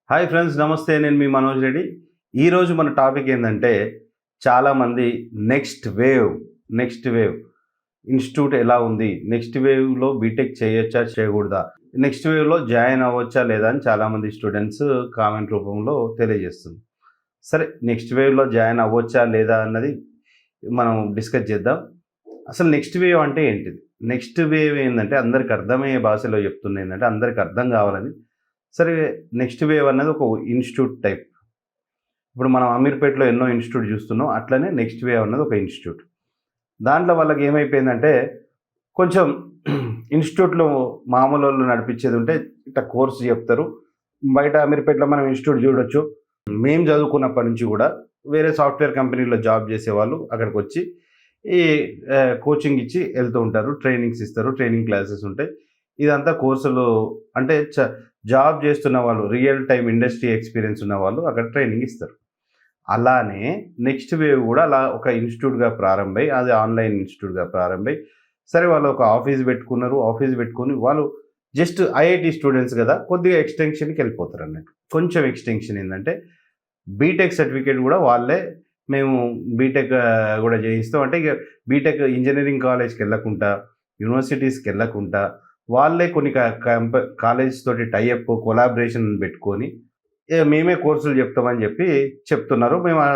Hi friends, నమస్తే. నేను మీ మనోజ్ రెడ్డి. ఈరోజు మన టాపిక్ ఏంటంటే, చాలామంది నెక్స్ట్ వేవ్ ఇన్స్టిట్యూట్ ఎలా ఉంది, నెక్స్ట్ వేవ్లో బీటెక్ చేయొచ్చా చేయకూడదా, నెక్స్ట్ వేవ్లో జాయిన్ అవ్వచ్చా లేదా అని చాలామంది స్టూడెంట్స్ కామెంట్ రూపంలో తెలియజేస్తుంది. సరే, నెక్స్ట్ వేవ్లో జాయిన్ అవ్వచ్చా లేదా అన్నది మనం డిస్కస్ చేద్దాం. అసలు నెక్స్ట్ వేవ్ అంటే ఏంటిది? నెక్స్ట్ వేవ్ ఏంటంటే, అందరికి అర్థమయ్యే భాషలో చెప్తున్నా, ఏంటంటే అందరికి అర్థం కావాలని. సరే, నెక్స్ట్ వేవ్ అన్నది ఒక ఇన్స్టిట్యూట్ టైప్. ఇప్పుడు మనం అమీర్పేటలో ఎన్నో ఇన్స్టిట్యూట్ చూస్తున్నాం, అట్లనే నెక్స్ట్ వేవ్ అన్నది ఒక ఇన్స్టిట్యూట్. దాంట్లో వాళ్ళకి ఏమైపోయిందంటే, కొంచెం ఇన్స్టిట్యూట్లో మామూలు వాళ్ళు నడిపించేది ఉంటే ఇట్లా కోర్సు చెప్తారు. బయట అమీర్పేటలో మనం ఇన్స్టిట్యూట్ చూడొచ్చు. మేము చదువుకున్నప్పటి నుంచి కూడా వేరే సాఫ్ట్వేర్ కంపెనీలో జాబ్ చేసేవాళ్ళు అక్కడికి వచ్చి ఈ కోచింగ్ ఇచ్చి వెళ్తూ ఉంటారు. ట్రైనింగ్స్ ఇస్తారు, ట్రైనింగ్ క్లాసెస్ ఉంటాయి. ఇదంతా కోర్సులు అంటే జాబ్ చేస్తున్న వాళ్ళు, రియల్ టైం ఇండస్ట్రీ ఎక్స్పీరియన్స్ ఉన్న వాళ్ళు అక్కడ ట్రైనింగ్ ఇస్తారు. అలానే నెక్స్ట్ వేవ్ కూడా అలా ఒక ఇన్స్టిట్యూట్గా ప్రారంభమై, అది ఆన్లైన్ ఇన్స్టిట్యూట్గా ప్రారంభమై, సరే వాళ్ళు ఒక ఆఫీస్ పెట్టుకున్నారు. ఆఫీస్ పెట్టుకొని వాళ్ళు జస్ట్ ఐఐటి స్టూడెంట్స్ కదా, కొద్దిగా ఎక్స్టెన్షన్కి వెళ్ళిపోతారు అన్నట్టు. కొంచెం ఎక్స్టెన్షన్ ఏంటంటే, బీటెక్ సర్టిఫికేట్ కూడా వాళ్ళే, మేము బీటెక్ కూడా చేయిస్తాం అంటే, ఇక బీటెక్ ఇంజనీరింగ్ కాలేజ్కి వెళ్ళకుండా, యూనివర్సిటీస్కి వెళ్ళకుండా వాళ్ళే కొన్ని కాలేజెస్ తోటి టైఅప్, కొలాబరేషన్ పెట్టుకొని మేమే కోర్సులు చెప్తామని చెప్తున్నారు. మేము ఆ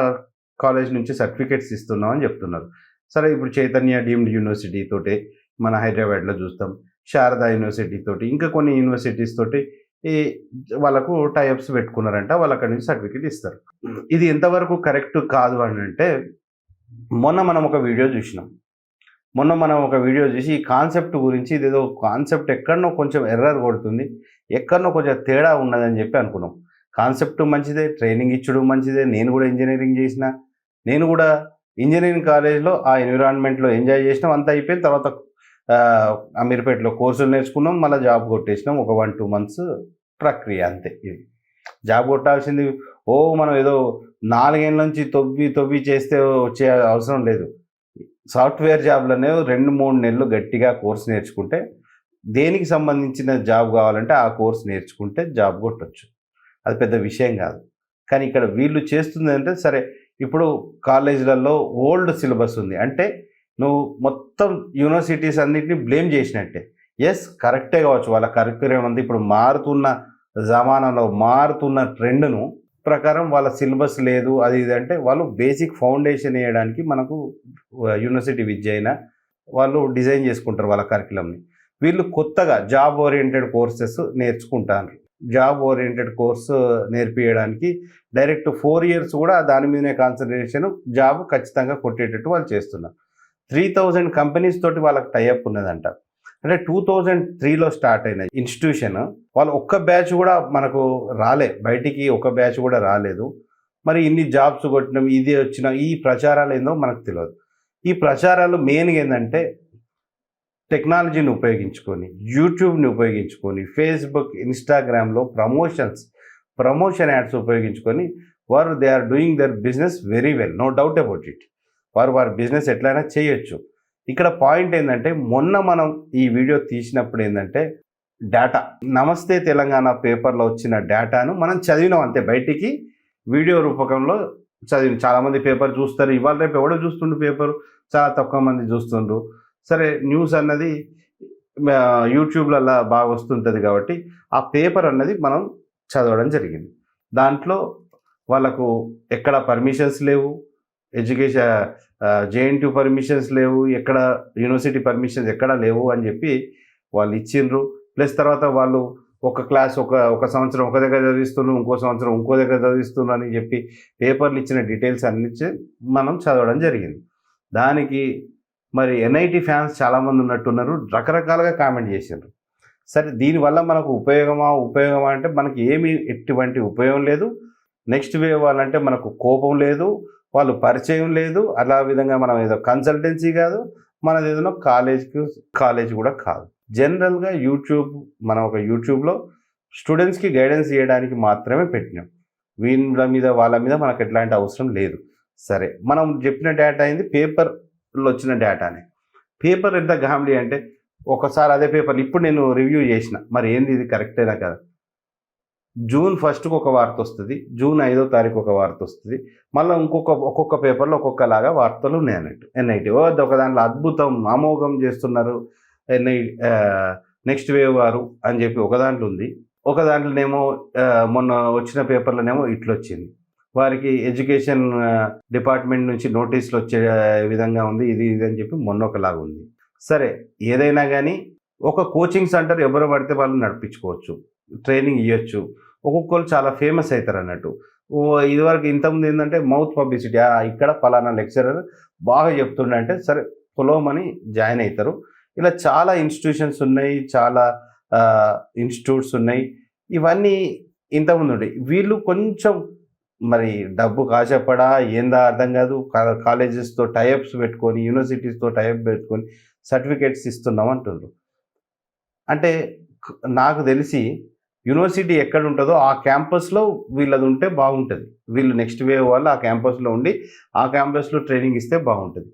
కాలేజ్ నుంచి సర్టిఫికేట్స్ ఇస్తున్నామని చెప్తున్నారు. సరే, ఇప్పుడు చైతన్య డీమ్డ్ యూనివర్సిటీ తోటి మన హైదరాబాద్లో చూస్తాం, శారదా యూనివర్సిటీ తోటి, ఇంకా కొన్ని యూనివర్సిటీస్ తోటి ఈ వాళ్ళకు టైఅప్స్ పెట్టుకున్నారంట. వాళ్ళు అక్కడి నుంచి సర్టిఫికేట్ ఇస్తారు. ఇది ఎంతవరకు కరెక్ట్ కాదు అని అంటే, మొన్న మనం ఒక వీడియో చూసి ఈ కాన్సెప్ట్ గురించి, ఇదేదో కాన్సెప్ట్ ఎక్కడనో కొంచెం ఎర్రర్ కొడుతుంది, ఎక్కడనో కొంచెం తేడా ఉన్నదని అనుకున్నాం. కాన్సెప్ట్ మంచిదే, ట్రైనింగ్ ఇచ్చడం మంచిదే. నేను కూడా ఇంజనీరింగ్ చేసిన, నేను కూడా ఇంజనీరింగ్ కాలేజ్లో ఆ ఎన్విరాన్మెంట్లో ఎంజాయ్ చేసినాం. అంతా అయిపోయిన తర్వాత అమీర్పేటలో కోర్సులు నేర్చుకున్నాం, మళ్ళీ జాబ్ కొట్టేసినాం. ఒక 1-2 months ప్రక్రియ అంతే. ఇది జాబ్ కొట్టాల్సింది మనం ఏదో 4 ఏళ్ళ నుంచి తొవ్వి చేస్తే వచ్చే అవసరం లేదు. సాఫ్ట్వేర్ జాబ్లనే 2-3 నెలలు గట్టిగా కోర్స్ నేర్చుకుంటే, దేనికి సంబంధించిన జాబ్ కావాలంటే ఆ కోర్స్ నేర్చుకుంటే జాబ్ కొట్టచ్చు. అది పెద్ద విషయం కాదు. కానీ ఇక్కడ వీళ్ళు చేస్తుంది అంటే, సరే ఇప్పుడు కాలేజీలలో ఓల్డ్ సిలబస్ ఉంది అంటే, నువ్వు మొత్తం యూనివర్సిటీస్ అన్నింటినీ బ్లేమ్ చేసినట్టే. ఎస్, కరెక్టే కావచ్చు, వాళ్ళ కరిక్యులం ఉంది. ఇప్పుడు మారుతున్న జమానాలో మారుతున్న ట్రెండ్ను ప్రకారం వాళ్ళ సిలబస్ లేదు, అది ఇది అంటే, వాళ్ళు బేసిక్ ఫౌండేషన్ వేయడానికి మనకు యూనివర్సిటీ విద్య అయినా వాళ్ళు డిజైన్ చేసుకుంటారు వాళ్ళ కరిక్యులంని. వీళ్ళు కొత్తగా జాబ్ ఓరియంటెడ్ కోర్సెస్ నేర్చుకుంటారు. జాబ్ ఓరియంటెడ్ కోర్సు నేర్పించడానికి డైరెక్ట్ 4 years కూడా దాని మీదనే కాన్సన్ట్రేషన్, జాబ్ ఖచ్చితంగా కొట్టేటట్టు వాళ్ళు చేస్తున్నారు. 3000 కంపెనీస్ తోటి వాళ్ళకి టైఅప్ ఉన్నదంట. అంటే 2003లో స్టార్ట్ అయిన ఇన్స్టిట్యూషన్, వాళ్ళు ఒక్క బ్యాచ్ కూడా మనకు బయటికి ఒక బ్యాచ్ కూడా రాలేదు. మరి ఇన్ని జాబ్స్ కొట్టినాం, ఇది వచ్చిన ఈ ప్రచారాలు ఏందో మనకు తెలియదు. ఈ ప్రచారాలు మెయిన్గా ఏంటంటే, టెక్నాలజీని ఉపయోగించుకొని, యూట్యూబ్ని ఉపయోగించుకొని, ఫేస్బుక్, ఇన్స్టాగ్రామ్లో ప్రమోషన్ యాడ్స్ ఉపయోగించుకొని they are doing their business very well, no doubt about it. వారి బిజినెస్ ఎట్లయినా చేయొచ్చు. ఇక్కడ పాయింట్ ఏంటంటే, మొన్న మనం ఈ వీడియో తీసినప్పుడు ఏంటంటే, డేటా నమస్తే తెలంగాణ పేపర్లో వచ్చిన డేటాను మనం చదివినాం అంతే. బయటికి వీడియో రూపకంలో చదివి, చాలామంది పేపర్ చూస్తారు. ఇవాళ రేపు ఎవడో చూస్తుండ్రు పేపరు, చాలా తక్కువ మంది చూస్తుండ్రు. సరే, న్యూస్ అన్నది యూట్యూబ్లలో బాగా వస్తుంటుంది కాబట్టి ఆ పేపర్ అన్నది మనం చదవడం జరిగింది. దాంట్లో వాళ్ళకు ఎక్కడ పర్మిషన్స్ లేవు, ఎడ్యుకేషన్ JNTU పర్మిషన్స్ లేవు, ఎక్కడ యూనివర్సిటీ పర్మిషన్స్ ఎక్కడా లేవు అని వాళ్ళు ఇచ్చిండ్రు. ప్లస్ తర్వాత వాళ్ళు ఒక క్లాస్ ఒక సంవత్సరం ఒక దగ్గర చదివిస్తున్నారు, ఇంకో సంవత్సరం ఇంకో దగ్గర చదివిస్తున్నారు అని పేపర్లు ఇచ్చిన డీటెయిల్స్ అన్ని మనం చదవడం జరిగింది. దానికి మరి NIT ఫ్యాన్స్ చాలామంది ఉన్నట్టున్నారు, రకరకాలుగా కామెంట్ చేశారు. సరే, దీనివల్ల మనకు ఉపయోగమా అంటే మనకి ఎటువంటి ఉపయోగం లేదు. నెక్స్ట్ వేవ్ వాళ్ళంటే మనకు కోపం లేదు, వాళ్ళు పరిచయం లేదు. అలా విధంగా మనం ఏదో కన్సల్టెన్సీ కాదు, మనది ఏదైనా కాలేజ్ కూడా కాదు. జనరల్గా మనం ఒక యూట్యూబ్లో స్టూడెంట్స్కి గైడెన్స్ చేయడానికి మాత్రమే పెట్టినాం. వాళ్ళ మీద మనకు ఎట్లాంటి అవసరం లేదు. సరే, మనం చెప్పిన డేటా అయింది, పేపర్లో వచ్చిన డేటానే. పేపర్ ఎంత గామిడి అంటే, ఒకసారి అదే పేపర్ ఇప్పుడు నేను రివ్యూ చేసిన, మరి ఏంది ఇది కరెక్టేనా కదా. జూన్ 1కు ఒక వార్త వస్తుంది, జూన్ 5వ తారీఖు ఒక వార్త వస్తుంది, మళ్ళీ ఒక్కొక్క పేపర్లో ఒక్కొక్కలాగా వార్తలు ఉన్నాయి అన్నట్టు. ఎన్ఐటి ఒక దాంట్లో అద్భుతం అమోఘం చేస్తున్నారు నెక్స్ట్ వేవ్ వారు అని చెప్పి ఒక దాంట్లో ఉంది, ఒక దాంట్లోనేమో మొన్న వచ్చిన పేపర్లోనేమో ఇట్లొచ్చింది, వారికి ఎడ్యుకేషన్ డిపార్ట్మెంట్ నుంచి నోటీసులు వచ్చే విధంగా ఉంది, ఇది అని చెప్పి మొన్న ఒకలాగా ఉంది. సరే ఏదైనా కానీ ఒక కోచింగ్ సెంటర్ ఎవరు పడితే వాళ్ళు నడిపించుకోవచ్చు, ట్రైనింగ్ ఇవ్వచ్చు, ఒక్కొక్కరు చాలా ఫేమస్ అవుతారు అన్నట్టు. ఇదివరకు ఇంతకుముందు ఏంటంటే మౌత్ పబ్లిసిటీ, ఇక్కడ ఫలానా లెక్చరర్ బాగా చెప్తుండే సరే పొలవమని జాయిన్ అవుతారు. ఇలా చాలా ఇన్స్టిట్యూషన్స్ ఉన్నాయి, చాలా ఇన్స్టిట్యూట్స్ ఉన్నాయి, ఇవన్నీ ఇంతకుముందు ఉండే. వీళ్ళు కొంచెం మరి డబ్బు కాచపడా ఏందా అర్థం కాదు, కాలేజెస్తో టైఅప్స్ పెట్టుకొని యూనివర్సిటీస్తో టైఅప్ పెట్టుకొని సర్టిఫికేట్స్ ఇస్తున్నాం అంటున్నారు. అంటే నాకు తెలిసి యూనివర్సిటీ ఎక్కడ ఉంటుందో ఆ క్యాంపస్లో వీళ్ళది ఉంటే బాగుంటుంది. వీళ్ళు నెక్స్ట్ వేవ్ వాళ్ళు ఆ క్యాంపస్లో ఉండి ఆ క్యాంపస్లో ట్రైనింగ్ ఇస్తే బాగుంటుంది.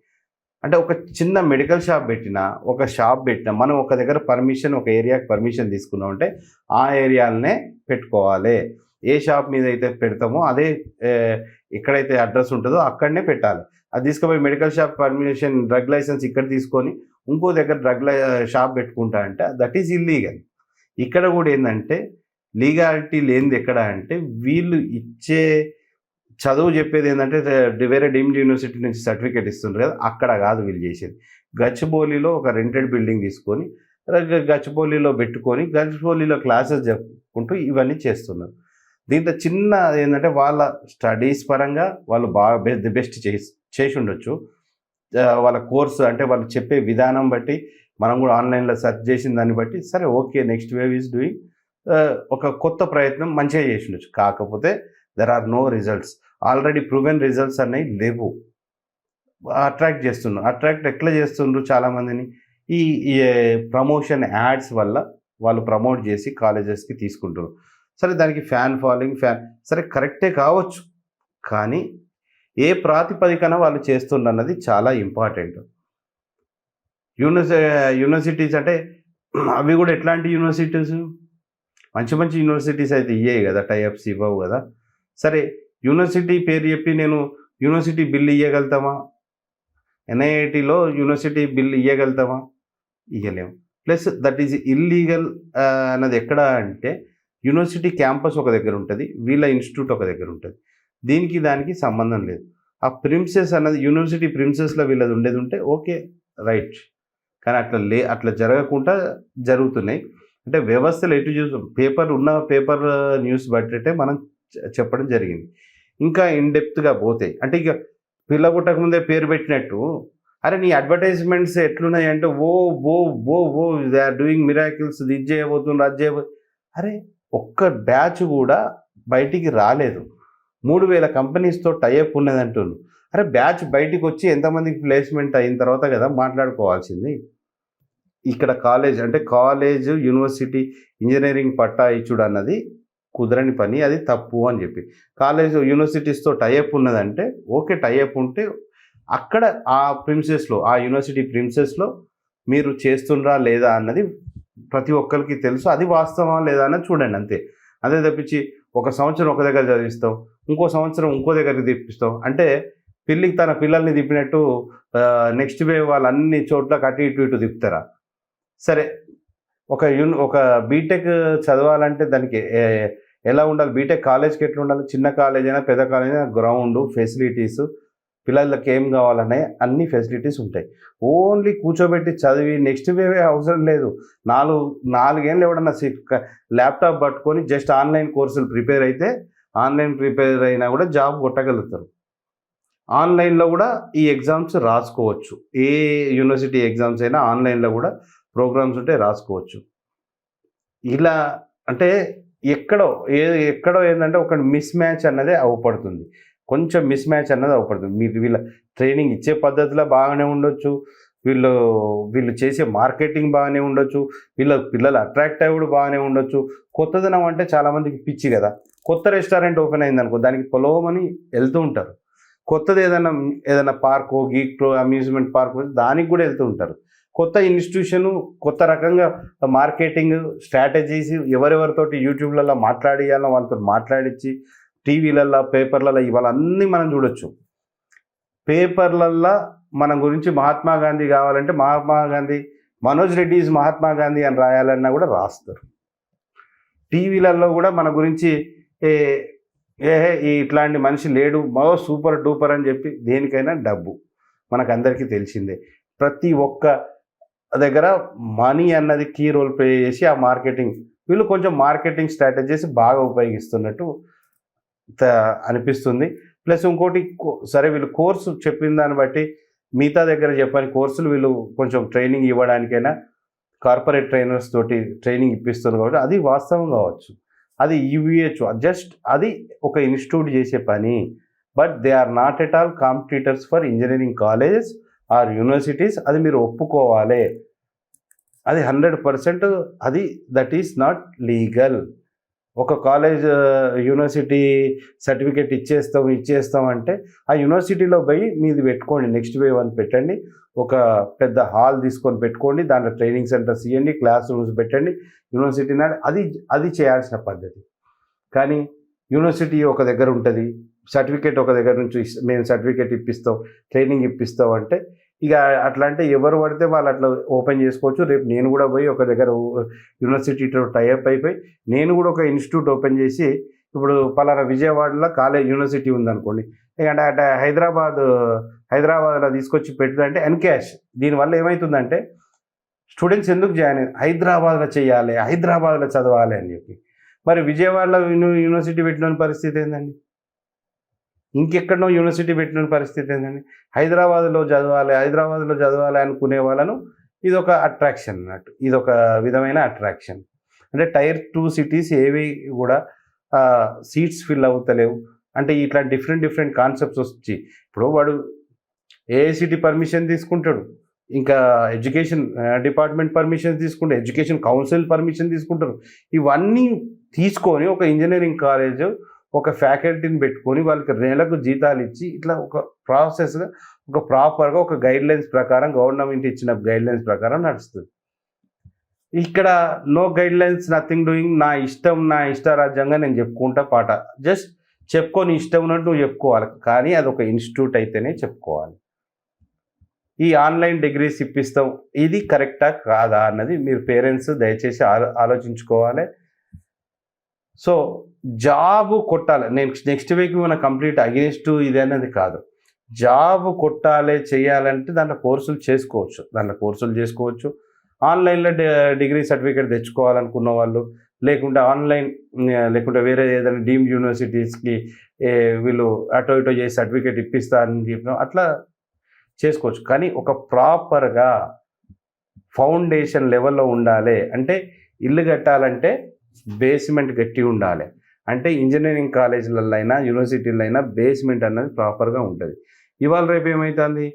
అంటే ఒక చిన్న మెడికల్ షాప్ పెట్టినా, ఒక షాప్ పెట్టినా, మనం ఒక దగ్గర పర్మిషన్, ఒక ఏరియాకి పర్మిషన్ తీసుకున్నామంటే ఆ ఏరియాలనే పెట్టుకోవాలి. ఏ షాప్ మీద అయితే పెడతామో అదే ఎక్కడైతే అడ్రస్ ఉంటుందో అక్కడనే పెట్టాలి. అది తీసుకుపోయి medical shop permission, drug license ఇక్కడ తీసుకొని ఇంకో దగ్గర షాప్ పెట్టుకుంటా అంటే దట్ ఈజ్ ఇల్లీగల్. ఇక్కడ కూడా ఏంటంటే లీగాలిటీ లేనిది ఎక్కడ అంటే వీళ్ళు ఇచ్చే చదువు చెప్పేది ఏంటంటే వేరే డీమ్డ్ యూనివర్సిటీ నుంచి సర్టిఫికేట్ ఇస్తుంటారు కదా, అక్కడ కాదు వీళ్ళు చేసేది. గచ్చిబౌలిలో ఒక రెంటెడ్ బిల్డింగ్ తీసుకొని గచ్చిబౌలిలో పెట్టుకొని గచ్చిబౌలిలో క్లాసెస్ చెప్పుకుంటూ ఇవన్నీ చేస్తున్నారు. దీంట్లో చిన్న ఏంటంటే వాళ్ళ స్టడీస్ పరంగా వాళ్ళు బాగా బెస్ట్ చేసి ఉండొచ్చు. వాళ్ళ కోర్సు అంటే వాళ్ళు చెప్పే విధానం బట్టి మనం కూడా ఆన్లైన్లో సెర్చ్ చేసిన దాన్ని బట్టి సరే okay next wave is doing ఒక కొత్త ప్రయత్నం మంచిగా చేసి ఉండొచ్చు. కాకపోతే there are no results, already proven results అనేవి లేవు. అట్రాక్ట్ చేస్తున్నారు. అట్రాక్ట్ ఎట్లా చేస్తుండ్రు చాలామందిని ఈ ప్రమోషన్ యాడ్స్ వల్ల వాళ్ళు ప్రమోట్ చేసి కాలేజెస్కి తీసుకుంటారు. సరే దానికి ఫ్యాన్ ఫాలోయింగ్ సరే కరెక్టే కావచ్చు, కానీ ఏ ప్రాతిపదికన వాళ్ళు చేస్తుండ్రు అన్నది చాలా ఇంపార్టెంట్. యూనివర్సిటీస్ అంటే అవి కూడా ఎట్లాంటి యూనివర్సిటీస్, మంచి మంచి యూనివర్సిటీస్ అయితే ఇయ్యాయి కదా, టైఅప్స్ ఇవ్వవు కదా. సరే యూనివర్సిటీ పేరు చెప్పి నేను యూనివర్సిటీ బిల్ ఇవ్వగలుగుతామా? ఎన్ఐఐటిలో యూనివర్సిటీ బిల్ ఇవ్వగలుగుతామా? ఇవ్వలేము. ప్లస్ దట్ ఈజ్ ఇల్లీగల్ అన్నది ఎక్కడ అంటే యూనివర్సిటీ క్యాంపస్ ఒక దగ్గర ఉంటుంది, వీళ్ళ ఇన్స్టిట్యూట్ ఒక దగ్గర ఉంటుంది. దీనికి దానికి సంబంధం లేదు. ఆ ప్రిన్సెస్ అన్నది యూనివర్సిటీ ప్రిన్సెస్లో వీళ్ళది ఉండేది ఉంటే ఓకే రైట్, కానీ అట్లా జరగకుండా జరుగుతున్నాయి. అంటే వ్యవస్థలు ఎటు చూసి పేపర్ న్యూస్ బట్టే మనం చెప్పడం జరిగింది. ఇంకా ఇన్డెప్త్గా పోతే అంటే ఇక పిల్ల పుట్టక ముందే పేరు పెట్టినట్టు అరే నీ అడ్వర్టైజ్మెంట్స్ ఎట్లున్నాయి అంటే దే ఆర్ డూయింగ్ మిరాకిల్స్, ఇది చేయబోతుంది అది చేయబోతుంది. అరే ఒక్క బ్యాచ్ కూడా బయటికి రాలేదు, 3000 కంపెనీస్తో టైఅప్ ఉన్నది అంటున్నారు. అరే బ్యాచ్ బయటికి వచ్చి ఎంతమందికి ప్లేస్మెంట్ అయిన తర్వాత కదా మాట్లాడుకోవాల్సింది. ఇక్కడ కాలేజ్ యూనివర్సిటీ ఇంజనీరింగ్ పట్టా ఇచ్చుడు అన్నది కుదరని పని, అది తప్పు అని చెప్పి. కాలేజ్ యూనివర్సిటీస్తో టైఅప్ ఉన్నదంటే ఓకే, టైఅప్ ఉంటే అక్కడ ఆ ప్రిన్సెస్లో, ఆ యూనివర్సిటీ ప్రిన్సెస్లో మీరు చేస్తుండ్రా లేదా అన్నది ప్రతి ఒక్కరికి తెలుసు. అది వాస్తవా లేదా అన్నది చూడండి అంతే. అదే తప్పించి ఒక సంవత్సరం ఒక దగ్గర చదివిస్తావు, ఇంకో సంవత్సరం ఇంకో దగ్గరికి తిప్పిస్తావు అంటే పిల్లికి తన పిల్లల్ని తిప్పినట్టు నెక్స్ట్ వేవ్ వాళ్ళు అన్ని చోట్ల అటు ఇటు తిప్పుతారా? సరే ఒక బీటెక్ చదవాలంటే దానికి ఎలా ఉండాలి? బీటెక్ కాలేజ్కి ఎట్లా ఉండాలి? చిన్న కాలేజ్ అయినా పెద్ద కాలేజ్ అయినా గ్రౌండ్ ఫెసిలిటీస్, పిల్లలకి ఏం కావాలనే అన్ని ఫెసిలిటీస్ ఉంటాయి. ఓన్లీ కూర్చోబెట్టి చదివి నెక్స్ట్ వేవే అవసరం లేదు. 4 ఏళ్ళు ఎవడన్నా ల్యాప్టాప్ పట్టుకొని జస్ట్ ఆన్లైన్ కోర్సులు ప్రిపేర్ అయినా కూడా జాబ్ కొట్టగలుగుతారు. ఆన్లైన్లో కూడా ఈ ఎగ్జామ్స్ రాసుకోవచ్చు. ఏ యూనివర్సిటీ ఎగ్జామ్స్ అయినా ఆన్లైన్లో కూడా ప్రోగ్రామ్స్ ఉంటే రాసుకోవచ్చు. ఇలా అంటే ఎక్కడో ఏంటంటే ఒక మిస్ మ్యాచ్ అన్నదే అవపడుతుంది, కొంచెం మిస్ మ్యాచ్ అన్నది అవపడుతుంది. మీరు వీళ్ళ ట్రైనింగ్ ఇచ్చే పద్ధతిలో బాగానే ఉండొచ్చు, వీళ్ళు చేసే మార్కెటింగ్ బాగానే ఉండొచ్చు, పిల్లలు అట్రాక్ట్ అయ్యేవాడు బాగానే ఉండొచ్చు. కొత్తదనం అంటే చాలామందికి పిచ్చి కదా. కొత్త రెస్టారెంట్ ఓపెన్ అయిందనుకో దానికి పొలవమని వెళ్తూ ఉంటారు. కొత్తది ఏదైనా పార్కో గీక్ అమ్యూజ్మెంట్ పార్క్ దానికి కూడా వెళ్తూ ఉంటారు. కొత్త ఇన్స్టిట్యూషను కొత్త రకంగా మార్కెటింగ్ స్ట్రాటజీస్ ఎవరెవరితోటి యూట్యూబ్లలో మాట్లాడియాలో వాళ్ళతో మాట్లాడించి టీవీలల్లో పేపర్లలో ఇవాళ అన్నీ మనం చూడొచ్చు. పేపర్లల్లో మన గురించి మహాత్మా గాంధీ కావాలంటే మహాత్మా గాంధీ మనోజ్ రెడ్డి ఈజ్ మహాత్మా గాంధీ అని రాయాలన్నా కూడా రాస్తారు. టీవీలలో కూడా మన గురించి ఇట్లాంటి మనిషి లేడు సూపర్ డూపర్ అని చెప్పి దేనికైనా డబ్బు మనకందరికీ తెలిసిందే. ప్రతి ఒక్క దగ్గర మనీ అన్నది కీ రోల్ ప్లే చేసి ఆ మార్కెటింగ్ వీళ్ళు కొంచెం మార్కెటింగ్ స్ట్రాటజీస్ బాగా ఉపయోగిస్తున్నట్టు అనిపిస్తుంది. ప్లస్ ఇంకోటి సరే వీళ్ళు కోర్సు చెప్పిన దాన్ని బట్టి మిగతా దగ్గర చెప్పని కోర్సులు వీళ్ళు కొంచెం ట్రైనింగ్ ఇవ్వడానికైనా కార్పొరేట్ ట్రైనర్స్ తోటి ట్రైనింగ్ ఇప్పిస్తున్నారు కాబట్టి అది వాస్తవం కావచ్చు, అది ఇవ్వచ్చు. జస్ట్ అది ఒక ఇన్స్టిట్యూట్ చేసే పని. But they are not at all competitors for engineering colleges or universities. అది మీరు ఒప్పుకోవాలి. అది 100% అది దట్ ఈస్ నాట్ లీగల్. ఒక కాలేజ్ యూనివర్సిటీ సర్టిఫికేట్ ఇచ్చేస్తాం అంటే ఆ యూనివర్సిటీలో పోయి మీది పెట్టుకోండి, నెక్స్ట్ వేవ్ అని పెట్టండి, ఒక పెద్ద హాల్ తీసుకొని పెట్టుకోండి, దాంట్లో ట్రైనింగ్ సెంటర్స్ ఇవ్వండి, క్లాస్ రూమ్స్ పెట్టండి, యూనివర్సిటీ అది చేయాల్సిన పద్ధతి. కానీ యూనివర్సిటీ ఒక దగ్గర ఉంటుంది, సర్టిఫికేట్ ఒక దగ్గర నుంచి మేము సర్టిఫికేట్ ఇప్పిస్తాం, ట్రైనింగ్ ఇప్పిస్తాం అంటే ఇక అట్లా అంటే ఎవరు పడితే వాళ్ళు అట్లా ఓపెన్ చేసుకోవచ్చు. రేపు నేను కూడా పోయి ఒక దగ్గర యూనివర్సిటీతో టైఅప్ అయిపోయి నేను కూడా ఒక ఇన్స్టిట్యూట్ ఓపెన్ చేసి ఇప్పుడు పలానా విజయవాడలో యూనివర్సిటీ ఉందనుకోండి, ఎందుకంటే అటు హైదరాబాద్లో తీసుకొచ్చి పెట్టుదంటే ఎన్కాష్. దీనివల్ల ఏమవుతుందంటే స్టూడెంట్స్ ఎందుకు జాయిన్ అయ్యారు, హైదరాబాద్లో చేయాలి, హైదరాబాద్లో చదవాలి అని చెప్పి. మరి విజయవాడలో యూనివర్సిటీ పెట్టిన పరిస్థితి ఏందండి, ఇంకెక్కడో యూనివర్సిటీ పెట్టిన పరిస్థితి ఏంటండి. హైదరాబాద్లో చదవాలి అనుకునే వాళ్ళను ఇదొక అట్రాక్షన్ అన్నట్టు, ఇదొక విధమైన అట్రాక్షన్. అంటే టైర్ 2 సిటీస్ ఏవి కూడా సీట్స్ ఫిల్ అవుతలేవు అంటే ఇట్లా డిఫరెంట్ కాన్సెప్ట్స్ వచ్చి ఇప్పుడు వాడు ఏఐసిటీ పర్మిషన్ తీసుకుంటాడు, ఇంకా ఎడ్యుకేషన్ డిపార్ట్మెంట్ పర్మిషన్ తీసుకుంటాడు, ఎడ్యుకేషన్ కౌన్సిల్ పర్మిషన్ తీసుకుంటారు. ఇవన్నీ తీసుకొని ఒక ఇంజనీరింగ్ కాలేజ్ ఒక ఫ్యాకల్టీని పెట్టుకొని వాళ్ళకి నెలకు జీతాలు ఇచ్చి ఇట్లా ఒక ప్రాసెస్గా ఒక ప్రాపర్గా ఒక గైడ్లైన్స్ ప్రకారం గవర్నమెంట్ ఇచ్చిన గైడ్లైన్స్ ప్రకారం నడుస్తుంది. ఇక్కడ నో గైడ్లైన్స్, నథింగ్ డూయింగ్, నా ఇష్టారాజ్యంగా నేను చెప్పుకుంటా పాట. జస్ట్ చెప్పుకొని ఇష్టం ఉన్నట్టు నువ్వు చెప్పుకోవాలి, కానీ అది ఒక ఇన్స్టిట్యూట్ అయితేనే చెప్పుకోవాలి. ఈ ఆన్లైన్ డిగ్రీస్ ఇప్పిస్తాం, ఇది కరెక్టా కాదా అన్నది మీరు పేరెంట్స్ దయచేసి ఆలోచించుకోవాలి. సో జాబ్ కొట్టాలి, నేను నెక్స్ట్ వీక్ మన కంప్లీట్ అగేన్స్ట్ ఇది అనేది కాదు. జాబ్ కొట్టాలి చేయాలంటే దాంట్లో కోర్సులు చేసుకోవచ్చు. ఆన్లైన్లో డిగ్రీ సర్టిఫికేట్ తెచ్చుకోవాలనుకున్న వాళ్ళు, లేకుంటే వేరే ఏదైనా డీమ్డ్ యూనివర్సిటీస్కి వీళ్ళు అటో ఇటో చేసి సర్టిఫికేట్ ఇప్పిస్తారని చెప్పిన అట్లా చేసుకోవచ్చు. కానీ ఒక ప్రాపర్గా ఫౌండేషన్ లెవెల్లో ఉండాలి. అంటే ఇల్లు కట్టాలంటే బేస్మెంట్ గట్టి ఉండాలి. అంటే ఇంజనీరింగ్ కాలేజీలలో అయినా యూనివర్సిటీలో అయినా బేస్మెంట్ అన్నది ప్రాపర్గా ఉంటుంది. ఇవాళ రేపు ఏమవుతుంది,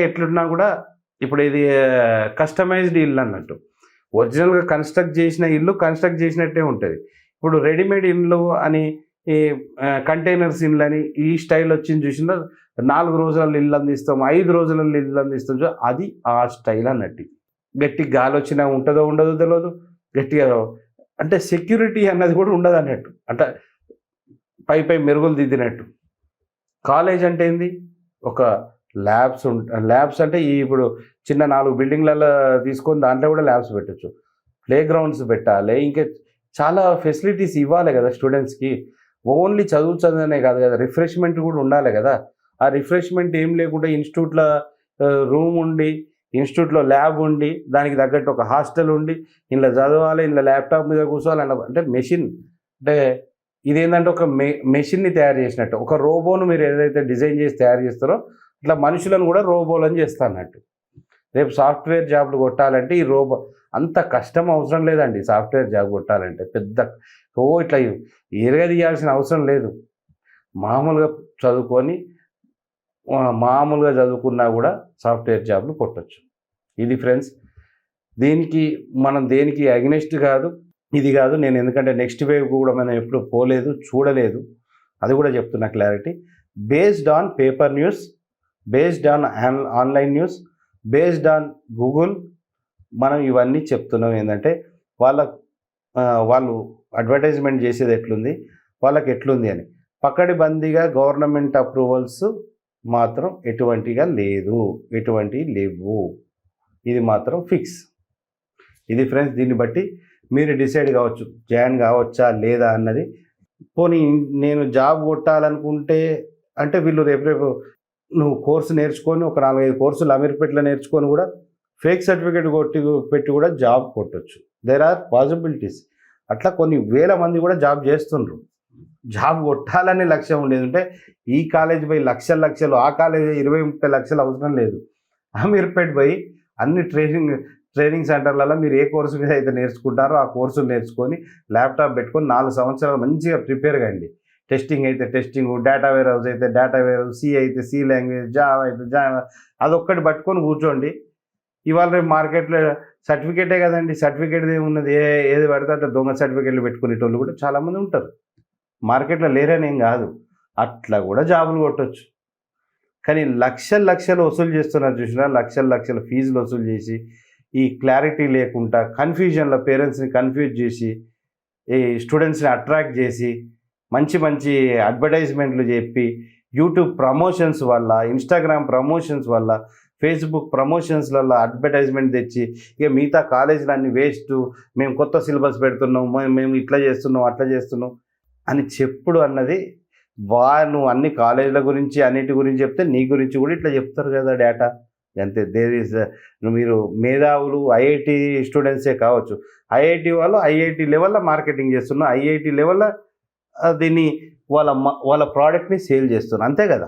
ఎట్లున్నా కూడా ఇప్పుడు ఇది కస్టమైజ్డ్ ఇల్లు అన్నట్టు, ఒరిజినల్గా కన్స్ట్రక్ట్ చేసిన ఇల్లు కన్స్ట్రక్ట్ చేసినట్టే ఉంటుంది. ఇప్పుడు రెడీమేడ్ ఇల్లు అని ఈ కంటైనర్స్ ఇల్లు అని ఈ స్టైల్ వచ్చింది చూసినా 4 రోజులలో ఇల్లు అందిస్తాం, 5 రోజులలో ఇల్లు అందిస్తాం, అది ఆ స్టైల్ అన్నట్టు. గట్టి గాలి వచ్చినా ఉంటుందో ఉండదో తెలియదు, గట్టిగా అంటే సెక్యూరిటీ అన్నది కూడా ఉండదు అన్నట్టు, అంటే పై మెరుగులు దిద్దినట్టు. కాలేజ్ అంటే ఏంది, ఒక ల్యాబ్స్ అంటే ఇప్పుడు చిన్న 4 బిల్డింగ్లలో తీసుకొని దాంట్లో కూడా ల్యాబ్స్ పెట్టచ్చు, ప్లే గ్రౌండ్స్ పెట్టాలి, ఇంకా చాలా ఫెసిలిటీస్ ఇవ్వాలి కదా స్టూడెంట్స్కి. ఓన్లీ చదవనే కాదు కదా, రిఫ్రెష్మెంట్ కూడా ఉండాలి కదా. ఆ రిఫ్రెష్మెంట్ ఏం లేకుండా ఇన్స్టిట్యూట్లో రూమ్ ఉండి, ఇన్స్టిట్యూట్లో ల్యాబ్ ఉండి, దానికి తగ్గట్టు ఒక హాస్టల్ ఉండి, ఇంట్లో చదవాలి, ఇంట్లో ల్యాప్టాప్ మీద కూర్చోవాలి అంటే మెషిన్, అంటే ఇదేంటంటే ఒక మెషిన్ని తయారు చేసినట్టు. ఒక రోబోను మీరు ఏదైతే డిజైన్ చేసి తయారు చేస్తారో ఇట్లా మనుషులను కూడా రోబోలని చేస్తా అన్నట్టు. రేపు సాఫ్ట్వేర్ జాబ్లు కొట్టాలంటే ఈ రోబో అంత కష్టం అవసరం లేదండి. సాఫ్ట్వేర్ జాబ్ కొట్టాలంటే పెద్ద ఇట్లా ఎరగదీయాల్సిన అవసరం లేదు. మామూలుగా చదువుకున్నా కూడా సాఫ్ట్వేర్ జాబ్లు కొట్టచ్చు. ఇది ఫ్రెండ్స్, దేనికి అగెనిస్ట్ కాదు, ఇది కాదు నేను, ఎందుకంటే నెక్స్ట్ వేవ్ కూడా మనం ఎప్పుడు పోలేదు, చూడలేదు, అది కూడా చెప్తున్నా clarity. Based on paper news, based on online news, based on Google మనం ఇవన్నీ చెప్తున్నాం. ఏంటంటే వాళ్ళ వాళ్ళు అడ్వర్టైజ్మెంట్ చేసేది ఎట్లుంది, వాళ్ళకి ఎట్లుంది అని. పకడ్బందీగా గవర్నమెంట్ అప్రూవల్స్ మాత్రం ఎటువంటిగా లేదు, ఎటువంటివి లేవు. ఇది మాత్రం ఫిక్స్. ఇది ఫ్రెండ్స్, దీన్ని బట్టి మీరు డిసైడ్ కావచ్చు జాయిన్ కావచ్చా లేదా అన్నది. పోనీ నేను జాబ్ కొట్టాలనుకుంటే అంటే వీళ్ళు రేపు నువ్వు కోర్సు నేర్చుకొని ఒక 4-5 కోర్సులు అమీర్పేటలో నేర్చుకొని కూడా ఫేక్ సర్టిఫికేట్ పెట్టి కూడా జాబ్ కొట్టచ్చు. There are possibilities. అట్లా కొన్ని వేల మంది కూడా జాబ్ చేస్తుండ్రు. జాబ్ కొట్టాలని లక్ష్యం ఉండేది ఉంటే ఈ కాలేజ్ పోయి లక్షలు, ఆ కాలేజ్ 20-30 లక్షలు అవసరం లేదు. అమీర్పేట్ పోయి అన్ని ట్రైనింగ్ సెంటర్లలో మీరు ఏ కోర్సు మీద అయితే నేర్చుకుంటారో ఆ కోర్సులు నేర్చుకొని ల్యాప్టాప్ పెట్టుకొని 4 సంవత్సరాలు మంచిగా ప్రిపేర్ కండి. టెస్టింగ్ అయితే టెస్టింగ్, డేటా వేర్ హౌస్ అయితే డేటా వేర్ హౌస్, సి అయితే సి లాంగ్వేజ్, జావా అయితే జావా, అదొక్కటి పట్టుకొని కూర్చోండి. ఇవాళ రేపు మార్కెట్లో సర్టిఫికేటే కదండి, సర్టిఫికేట్ ఏమున్నది, ఏది పడితే అట్లా దొంగ సర్టిఫికేట్లు పెట్టుకునేటోళ్ళు కూడా చాలామంది ఉంటారు. మార్కెట్లో లేరని ఏం కాదు, అట్లా కూడా జాబులు కొట్టచ్చు. కానీ లక్షలు వసూలు చేస్తున్నారు చూసినా, లక్షల ఫీజులు వసూలు చేసి ఈ క్లారిటీ లేకుండా కన్ఫ్యూజన్లో పేరెంట్స్ని కన్ఫ్యూజ్ చేసి ఈ స్టూడెంట్స్ని అట్రాక్ట్ చేసి మంచి అడ్వర్టైజ్మెంట్లు చెప్పి యూట్యూబ్ ప్రమోషన్స్ వల్ల, ఇన్స్టాగ్రామ్ ప్రమోషన్స్ వల్ల, ఫేస్బుక్ ప్రమోషన్స్లలో అడ్వర్టైజ్మెంట్ తెచ్చి ఇక మిగతా కాలేజీలన్నీ వేస్ట్, మేము కొత్త సిలబస్ పెడుతున్నాం, మేము ఇట్లా చేస్తున్నాం అట్లా చేస్తున్నాం అని చెప్పుడు అన్నది వాళ్ళు అన్ని కాలేజీల గురించి అన్నిటి గురించి చెప్తే నీ గురించి కూడా ఇట్లా చెప్తారు కదా డేటా. అంతే. దేర్ ఈజ్ మీరు మేధావులు ఐఐటి స్టూడెంట్సే కావచ్చు, ఐఐటి వాళ్ళు ఐఐటి లెవెల్లో మార్కెటింగ్ చేస్తున్నారు, ఐఐటి లెవెల్లో దీన్ని వాళ్ళ ప్రోడక్ట్ని సేల్ చేస్తున్నారు, అంతే కదా.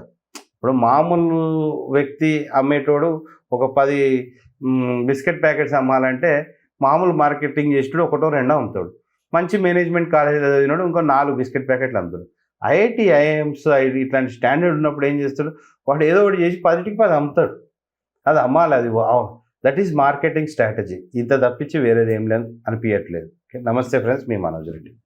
ఇప్పుడు మామూలు వ్యక్తి అమ్మేటోడు ఒక 10 బిస్కెట్ ప్యాకెట్స్ అమ్మాలంటే మామూలు మార్కెటింగ్ చేసేటోడు ఒకటో రెండో అమ్ముతాడు. మంచి మేనేజ్మెంట్ కాలేజీలో చదివినాడు ఇంకో 4 బిస్కెట్ ప్యాకెట్లు అమ్ముతాడు. ఐఐటి ఐఐఎమ్స్ ఇట్లాంటి స్టాండర్డ్ ఉన్నప్పుడు ఏం చేస్తాడు, వాడు ఏదో ఒకటి చేసి 10కి 10 అమ్ముతాడు. అది అమ్మాలి, అది దట్ ఈజ్ మార్కెటింగ్ స్ట్రాటజీ. ఇంత తప్పించి వేరేది ఏం లేదు అనిపించట్లేదు. ఓకే, నమస్తే ఫ్రెండ్స్, మీ మనోజ్ రెడ్డి.